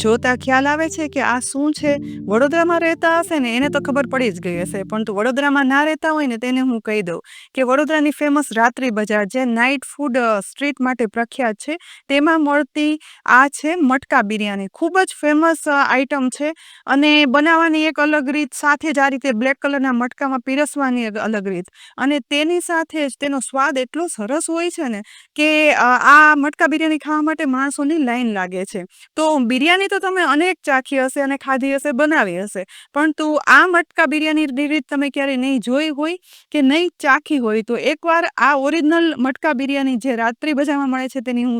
જોતા ખ્યાલ આવે છે કે આ શું છે? વડોદરામાં રહેતા હશે ને એને તો ખબર પડી જ ગઈ હશે, પરંતુ વડોદરામાં ના રહેતા હોય ને તેને હું કહી દઉં કે વડોદરાની ફેમસ રાત્રિ બજાર જે નાઈટ ફૂડ સ્ટ્રીટ માટે પ્રખ્યાત છે, તેમાં મળતી આ છે મટકા બિરયાની. ખૂબ જ ફેમસ આઈટમ છે અને બનાવવાની એક અલગ રીત, સાથે જ આ રીતે બ્લેક કલરના મટકામાં પીરસવાની એક અલગ રીત, અને તેની સાથે જ તેનો સ્વાદ એટલો સરસ હોય છે ને કે આ મટકા બિરયાની ખાવા માટે માણસોની લાઈન લાગે છે. તો બિરયાની તો તમે અનેક ચાખી હશે અને ખાધી હશે, બનાવી હશે, પરંતુ આ મટકા બિરયાનીની રીત તમે ક્યારેય નહીં જોઈ હોય કે નહીં ચાખી હોય, તો એકવાર આ ઓરિજિનલ મટકા બિરયાની જે રાત્રિ બજારમાં મળે છે તેની હું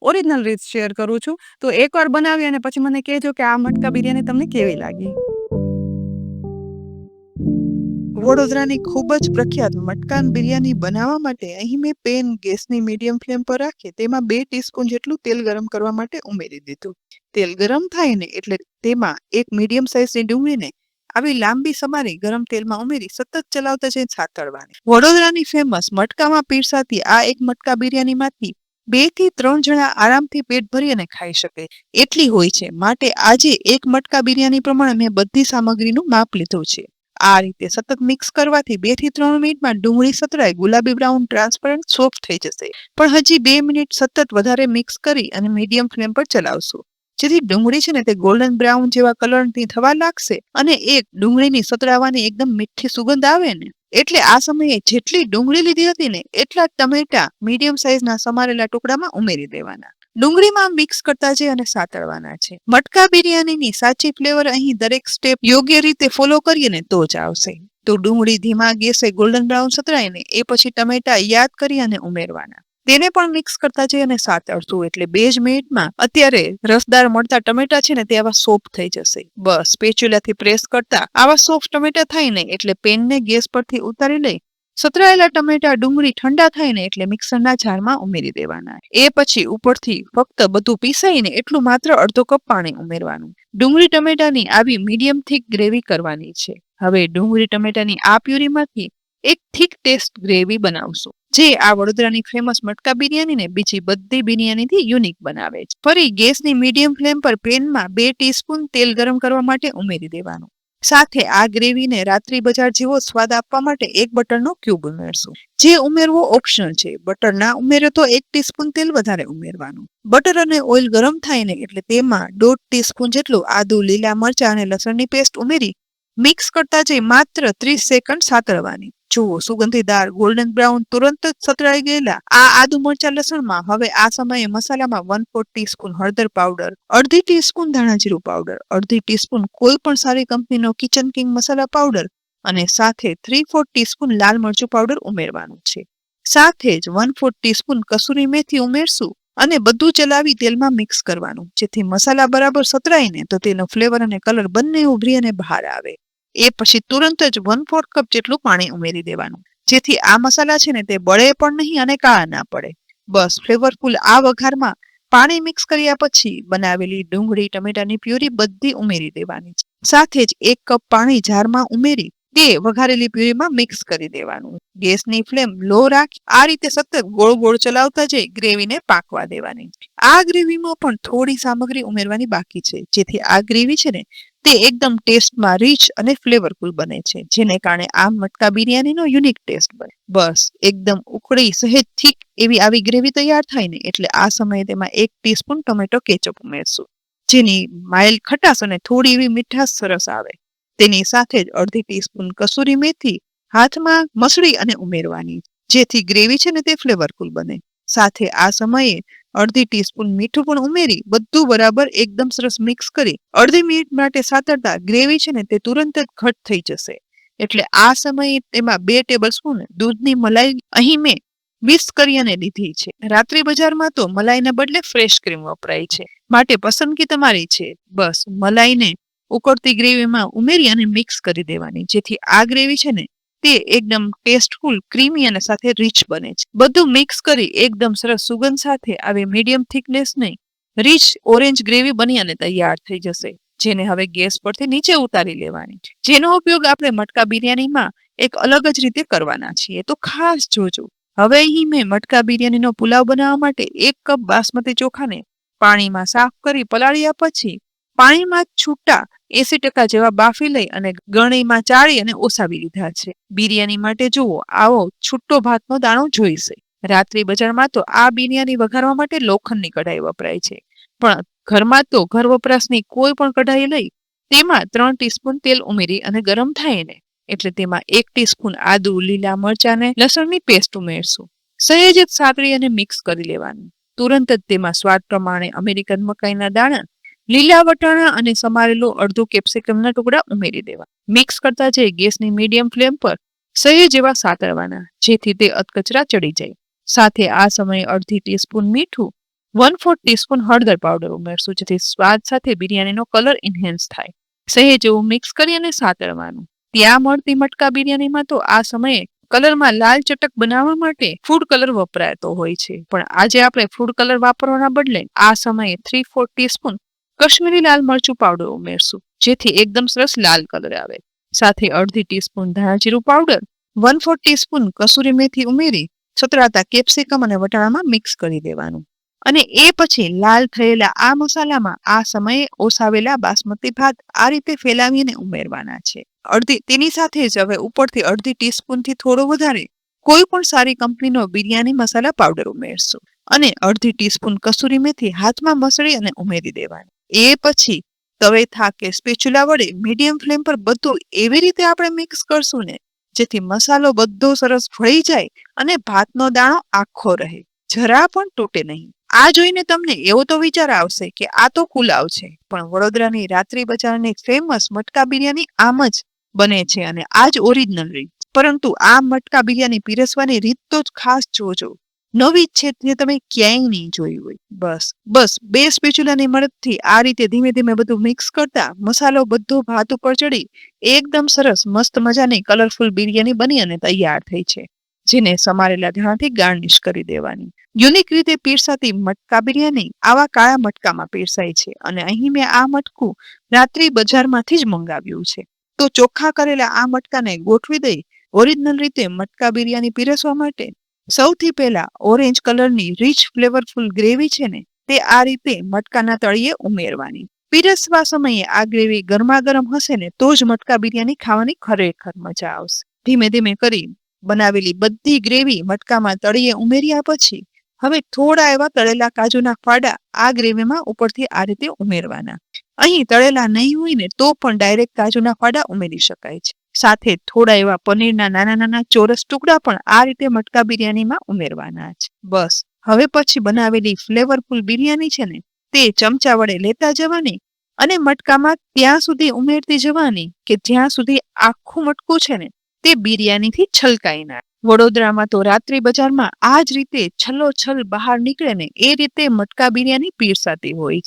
ઓરિજિનલ રીત શેર કરું છું. તો એકવાર બનાવી અને પછી મને કહેજો કે આ મટકા બિરયાની તમને કેવી લાગી. વડોદરાની ખૂબ જ પ્રખ્યાત મટકાન બિરયાની બનાવવા માટે અહીં મેં પેન ગેસની મીડિયમ ફ્લેમ પર રાખી તેમાં 2 ટીસ્પૂન જેટલું તેલ ગરમ કરવા માટે ઉમેરી દીધું. તેલ ગરમ થાય ને એટલે તેમાં એક મીડિયમ સાઇઝની ડુંગળીને આવી લાંબી સમારી ગરમ તેલમાં ઉમેરી સતત ચલાવતા જઈને સાતળવાની. વડોદરાની ફેમસ મટકામાં પીરસાતી આ એક મટકા બિરયાનીમાંથી 2 થી 3 જણા આરામથી પેટ ભરી અને ખાઈ શકે એટલી હોય છે. માટે આજે એક મટકા બિરયાની પ્રમાણે મેં બધી સામગ્રીનું માપ લીધું છે. આ રીતે સતત મિક્સ કરવાથી 2 થી 3 મિનિટમાં ડુંગળી સતળાઈ ગુલાબી બ્રાઉન ટ્રાન્સપરન્ટ સોફ્ટ થઈ જશે. પણ હજી 2 મિનિટ સતત વધારે મિક્સ કરી અને મીડિયમ ફ્લેમ પર ચલાવશું, જેથી ડુંગળી છે ને તે ગોલ્ડન બ્રાઉન જેવા કલરની થવા લાગશે અને એક ડુંગળીની સતળાવાની એકદમ મીઠી સુગંધ આવે ને એટલે આ સમયે જેટલી ડુંગળી લીધી હતી ને એટલા ટમેટા મીડિયમ સાઇઝના સમારેલા ટુકડામાં ઉમેરી દેવાના. ડુંગળીમાં મિક્સ કરતા જઈ અને સાતળવાના છે. મટકા બિરયાનીની સાચી ફ્લેવર અહીં દરેક સ્ટેપ યોગ્ય રીતે ફોલો કરીએ ને તો જ આવશે. તો ડુંગળી ધીમા ગેસે ગોલ્ડન બ્રાઉન સતળાય ને એ પછી ટમેટા યાદ કરી અને ઉમેરવાના. તેને પણ મિક્સ કરતા જઈ અને સાતળશું એટલે 2 જ મિનિટમાં અત્યારે રસદાર મળતા ટમેટા છે ને તે આવા સોફ્ટ થઈ જશે. બસ સ્પેચ્યુલાથી પ્રેસ કરતા આવા સોફ્ટ ટમેટા થાય ને એટલે પેનને ગેસ પરથી ઉતારી લઈ સતરાયેલા ટમેટા ડુંગળી ઠંડા થાય ને એટલે મિક્સરના જારમાં ઉમેરી દેવાના. એ પછી ઉપરથી ફક્ત બધું પીસાઈને એટલું માત્ર અડધો કપ પાણી ઉમેરવાનું. ડુંગળી ટમેટાની આવી મીડિયમ થીક ગ્રેવી કરવાની છે. હવે ડુંગળી ટમેટાની આ પ્યુરીમાંથી એક થીક ટેસ્ટ ગ્રેવી બનાવશું, જે આ વડોદરાની ફેમસ મટકા બિરયાનીને બીજી બધી બિરયાનીથી યુનિક બનાવે છે. ફરી ગેસની મીડિયમ ફ્લેમ પર પેનમાં 2 ટીસ્પૂન તેલ ગરમ કરવા માટે ઉમેરી દેવાનું. સાથે આ ગ્રેવીને રાત્રિ બજાર જેવો સ્વાદ આપવા માટે એક બટરનો ક્યુબ ઉમેરશું. જે ઉમેરવો ઓપ્શનલ છે. બટર ના ઉમેરે તો 1 ટીસ્પૂન તેલ વધારે ઉમેરવાનું. બટર અને ઓઇલ ગરમ થાય ને એટલે તેમાં 1.5 ટીસ્પૂન જેટલું આદુ, લીલા મરચા અને લસણની પેસ્ટ ઉમેરી મિક્સ કરતા જઈ માત્ર 30 સેકન્ડ સાતળવાની. જુઓ સુગંધીદાર ગોલ્ડન બ્રાઉન તુરંત જ સતળાઈ ગયેલા આ આદુ મરચા લસણમાં હવે આ સમયે મસાલામાં 1/4 ટીસ્પૂન હળદર પાવડર, અડધી ટીસ્પૂન ધાણા જીરું પાવડર, અડધી ટીસ્પૂન કોઈ પણ સારી કંપનીનો કિચન કિંગ મસાલા પાવડર અને સાથે 3/4 ટીસ્પૂન લાલ મરચું પાવડર ઉમેરવાનું છે. સાથે જ 1/4 ટીસ્પૂન કસૂરી મેથી ઉમેરશું અને બધું ચલાવી તેલમાં મિક્સ કરવાનું, જેથી મસાલા બરાબર સતરાય ને તો તેનો ફ્લેવર અને કલર બંને ઉભરી અને બહાર આવે. એ પછી તુરંત જ 1/4 કપ જેટલું પાણી ઉમેરી દેવાનું, જેથી આ મસાલા છે ને તે બળે પણ નહીં અને કાળા ના પડે. બસ ફ્લેવરફુલ આ વઘારમાં પાણી મિક્સ કર્યા પછી બનાવેલી ડુંગળી ટમેટાની પ્યુરી બધી ઉમેરી દેવાની છે. સાથે જ 1 કપ પાણી જારમાં ઉમેરી તે વઘારેલી પ્યુરીમાં મિક્સ કરી દેવાનું. ગેસની ફ્લેમ લો રાખી આ રીતે સતત ગોળ ગોળ ચલાવતા જઈ ગ્રેવીને પાકવા દેવાની. આ ગ્રેવીમાં પણ થોડી સામગ્રી ઉમેરવાની બાકી છે, જેથી આ ગ્રેવી છે ને તે એકદમ ટેસ્ટમાં રીચ અને ફ્લેવરફુલ બને છે, જેને કારણે આ મટકા બિરયાનીનો યુનિક ટેસ્ટ બને. બસ એકદમ ઉકળી સહેજ થીક એવી આવી ગ્રેવી તૈયાર થાય ને એટલે આ સમયે તેમાં 1 ટીસ્પૂન ટમેટો કેચઅપ ઉમેરશું, જેની માઇલ્ડ ખટાશ અને થોડી એવી મીઠાશ સરસ આવે. તેની સાથે જ અડધી ટીસ્પૂન કસૂરી મેથી હાથમાં મસળી અને ઉમેરવાની, જેથી ગ્રેવી છે ને તે ફ્લેવરફુલ બને. સાથે આ સમયે અડધી ટીસ્પૂન મીઠું પણ ઉમેરી બધું બરાબર એકદમ સરસ મિક્સ કરી અડધી મિનિટ માટે સાતળતા ગ્રેવી છે ને તે તુરંત જ ઘટ થઈ જશે. એટલે આ સમયે તેમાં 2 ટેબલસ્પૂન દૂધની મલાઈ અહીં મેં મિક્સ કરી અને લીધી છે. રાત્રિ બજારમાં તો મલાઈના બદલે ફ્રેશ ક્રીમ વપરાય છે, માટે પસંદગી તમારી છે. બસ મલાઈને ઉકળતી ગ્રેવીમાં ઉમેરી અને મિક્સ કરી દેવાની, જેથી આ ગ્રેવી છે ને તે એકદમ ટેસ્ટફુલ, ક્રીમી અને સાથે રીચ બને છે. બધું મિક્સ કરી એકદમ સરસ સુગંધ સાથે આવી મીડિયમ થિકનેસની રીચ ઓરેન્જ ગ્રેવી બની અને તૈયાર થઈ જશે, જેને હવે ગેસ પરથી નીચે ઉતારી લેવાની છે. જેનો ઉપયોગ આપણે મટકા બિરયાનીમાં એક અલગ જ રીતે કરવાના છીએ, તો ખાસ જોજો. હવે અહીં મેં મટકા બિરયાનીનો પુલાવ બનાવવા માટે 1 કપ બાસમતી ચોખાને પાણીમાં સાફ કરી પલાળ્યા પછી પાણીમાં છૂટા 80% જેવા બાફી લઈ અને ગળણીમાં ચાળી અને ઓસાવી લીધા છે. બિરયાની માટે જુઓ આવો છૂટો ભાતનો દાણો જોઈશે. રાત્રિ બજારમાં તો આ બિરયાની વઘારવા માટે લોખંડની કઢાઈ વપરાય છે, પણ ઘરમાં તો ઘર વપરાશની કોઈ પણ કઢાઈ લઈ તેમાં 3 ટીસ્પૂન તેલ ઉમેરી અને ગરમ થાય ને એટલે તેમાં 1 ટીસ્પૂન આદુ, લીલા મરચાં અને લસણની પેસ્ટ ઉમેરશું. સહેજ જ સાતળી અને મિક્સ કરી લેવાનું. તુરંત જ તેમાં સ્વાદ પ્રમાણે અમેરિકન મકાઈના દાણા, લીલા વટાણા અને સમારેલું અડધું કેપ્સિકમના ટુકડા ઉમેરી દેવા. મિક્સ કરતા જઈ ગેસની મીડિયમ ફ્લેમ પર સહેજ એવા સાતળવાના જેથી તે અધકચરા ચડી જાય. સાથે આ સમયે અડધી ટીસ્પૂન મીઠું, 1/4 ટીસ્પૂન હળદર પાવડર ઉમેરશું જેથી સ્વાદ સાથે બિરયાનીનો કલર ઇન્હેન્સ થાય. સહેજ એવું મિક્સ કરી અને સાતળવાનું. ત્યાં મળતી મટકા બિરયાનીમાં તો આ સમયે કલરમાં લાલ ચટક બનાવવા માટે ફૂડ કલર વપરાતો હોય છે, પણ આજે આપણે ફૂડ કલર વાપરવાના બદલે આ સમયે 3/4 ટીસ્પૂન કશ્મીરી લાલ મરચું પાવડર ઉમેરશું જેથી એકદમ સરસ લાલ કલર આવે. સાથે અડધી ટીસ્પૂન ધાણા જીરું પાવડર, 1/4 ટીસ્પૂન કસૂરી મેથી ઉમેરી સતળાતા કેપ્સિકમ અને વટાણામાં મિક્સ કરી દેવાનું. અને એ પછી લાલ થયેલા આ મસાલામાં આ સમયે ઓસાવેલા બાસમતી ભાત આ રીતે ફેલાવીને ઉમેરવાના છે. તેની સાથે જ હવે ઉપરથી અડધી ટીસ્પૂનથી થોડો વધારે કોઈ પણ સારી કંપનીનો બિરયાની મસાલા પાવડર ઉમેરશું અને અડધી ટીસ્પૂન કસૂરી મેથી હાથમાં મસળી અને ઉમેરી દેવાની. એ પછી તવેથા કે સ્પેચ્યુલા વડે મીડિયમ ફ્લેમ પર બધું એવી રીતે આપણે મિક્સ કરશું ને જેથી મસાલો બધો સરસ ભળી જાય અને ભાતનો દાણો આખો રહે, જરા પણ તૂટે નહીં. આ જોઈને તમને એવો તો વિચાર આવશે કે આ તો પુલાવ છે, પણ વડોદરાની રાત્રિ બજારની ફેમસ મટકા બિરયાની આમ જ બને છે અને આ જ ઓરિજિનલ રીત. પરંતુ આ મટકા બિરયાની પીરસવાની રીત તો જ ખાસ જોજો, નવી જ છે જે તમે ક્યાંય નહીં જોઈ હોય. બસ 2 સ્પેચ્યુલાની મદદથી આ રીતે ધીમે ધીમે બધું મિક્સ કરતા મસાલો બધો ભાત ઉપર ચડી એકદમ સરસ મસ્ત મજાની કલરફુલ બિરયાની બની અને તૈયાર થઈ છે, જેને સમારેલા ધાણાથી ગાર્નિશ કરી દેવાની. યુનિક રીતે પીરસાતી મટકા બિરયાની આવા કાળા મટકામાં પીરસાય છે અને અહીં મેં આ મટકું રાત્રિ બજારમાંથી જ મંગાવ્યું છે. તો ચોખ્ખા કરેલા આ મટકાને ગોઠવી દઈ ઓરિજિનલ રીતે મટકા બિરયાની પીરસવા માટે સૌથી પહેલા ઓરેન્જ કલરની રીચ ફ્લેવરફુલ ગ્રેવી છે ને તે આ રીતે મટકાના તળિયે ઉમેરવાની. પીરસવા સમયે આ ગ્રેવી ગરમા ગરમ હશે ને તો જ મટકા બિરયાની ખાવાની ખરેખર મજા આવશે. ધીમે ધીમે કરી બનાવેલી બધી ગ્રેવી મટકામાં તળિયે ઉમેર્યા પછી હવે થોડા એવા તળેલા કાજુના ફાડા આ ગ્રેવીમાં ઉપરથી આ રીતે ઉમેરવાના. અહીં તળેલા નહીં હોય ને તો પણ ડાયરેક્ટ કાજુના ફાડા ઉમેરી શકાય છે. સાથે થોડા એવા પનીરના નાના નાના ચોરસ ટુકડા પણ આ રીતે મટકા બિરયાનીમાં ઉમેરવાના છે. બસ હવે પછી બનાવેલી ફ્લેવરફુલ બિરયાની છે ને તે ચમચા વડે લેતા જવાની અને મટકામાં ત્યાં સુધી ઉમેરતી જવાની કે જ્યાં સુધી આખું મટકું છે ને તે બિરયાનીથી છલકાઈ ના. વડોદરામાં તો રાત્રિ બજારમાં આ જ રીતે છલોછલ બહાર નીકળે ને એ રીતે મટકા બિરયાની પીરસાતી હોય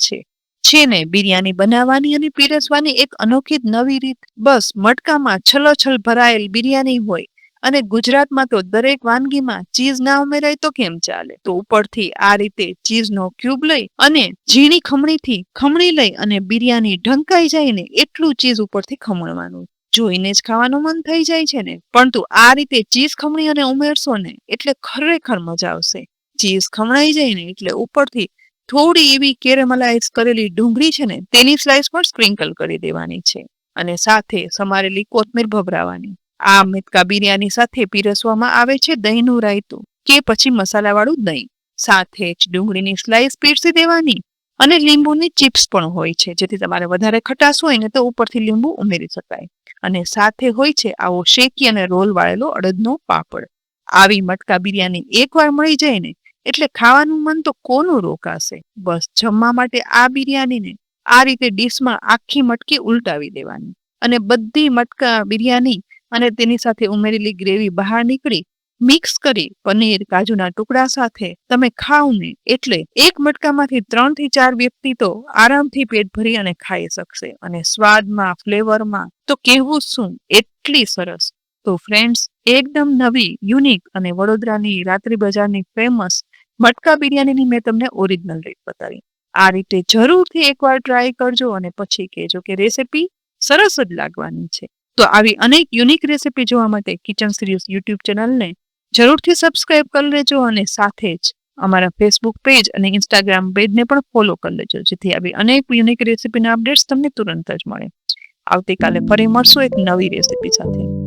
છે ને બિરયાની બનાવવાની અને પીરસવાની એક અનોખી નવી રીત. બસ મટકામાં છલોછલ ભરાયેલ બિરયાની હોય અને ગુજરાતમાં તો દરેક વાનગીમાં ચીઝ ના ઉમેરાય તો કેમ ચાલે. તો ઉપરથી આ રીતે ચીઝનો ક્યુબ લઈ અને ઝીણી ખમણીથી ખમણી લઈ અને બિરયાની ઢંકાઈ જાય ને એટલું ચીઝ ઉપરથી ખમણવાનું. જોઈને જ ખાવાનું મન થઈ જાય છે ને. પરંતુ આ રીતે ચીઝ ખમણી અને ઉમેરશો ને એટલે ખરેખર મજા આવશે. ચીઝ ખમણાઈ જાય ને એટલે ઉપરથી થોડી એવી કેરેમલાઇઝ કરેલી ડુંગળી છે ને તેની સ્લાઇસ પણ સ્પ્રિંકલ કરી દેવાની છે અને સાથે સમારેલી કોથમીર ભભરાવાની. આ મટકા બિરયાની સાથે પીરસવામાં આવે છે દહીંનું રાયતું કે પછી મસાલાવાળું દહીં. સાથે જ ડુંગળીની સ્લાઇસ પીરસી દેવાની અને લીંબુની ચિપ્સ પણ હોય છે જેથી તમારે વધારે ખટાશ હોય ને તો ઉપરથી લીંબુ ઉમેરી શકાય. અને સાથે હોય છે આવો શેકી અને રોલ વાળેલો અડદનો પાપડ. આવી મટકા બિરયાની એકવાર મળી જાય ને એટલે ખાવાનું મન તો કોનું રોકાશે. બસ જમવા માટે આ બિરયાનીને આ રીતે ડીશમાં આખી મટકી ઉલટાવી દેવાની અને બધી મટકા બિરયાની અને તેની સાથે ઉમેરેલી ગ્રેવી બહાર નીકળી મિક્સ કરી પનીર કાજુના ટુકડા સાથે તમે ખાવ ને એટલે એક મટકામાંથી 3 થી 4 વ્યક્તિ તો આરામથી પેટ ભરી અને ખાઈ શકશે અને સ્વાદમાં ફ્લેવરમાં તો કહેવું શું એટલી સરસ. તો ફ્રેન્ડ્સ એકદમ નવી યુનિક અને વડોદરાની રાત્રિ બજારની ફેમસ મટકા બિરયાનીની મેં તમને ઓરિજિનલ રીત બતાવી. આ રીતે જરૂરથી એકવાર ટ્રાય કરજો અને પછી કહેજો કે રેસિપી સરસ જ લાગવાની છે. તો આવી અનેક યુનિક રેસિપી જોવા માટે કિચન સિરીઝ યુટ્યુબ ચેનલને જરૂરથી સબસ્ક્રાઇબ કરી લેજો અને સાથે જ અમારા ફેસબુક પેજ અને ઇન્સ્ટાગ્રામ પેજને પણ ફોલો કરી લેજો, જેથી આવી અનેક યુનિક રેસીપીના અપડેટ્સ તમને તુરંત જ મળે. આવતીકાલે ફરી મળશું એક નવી રેસીપી સાથે.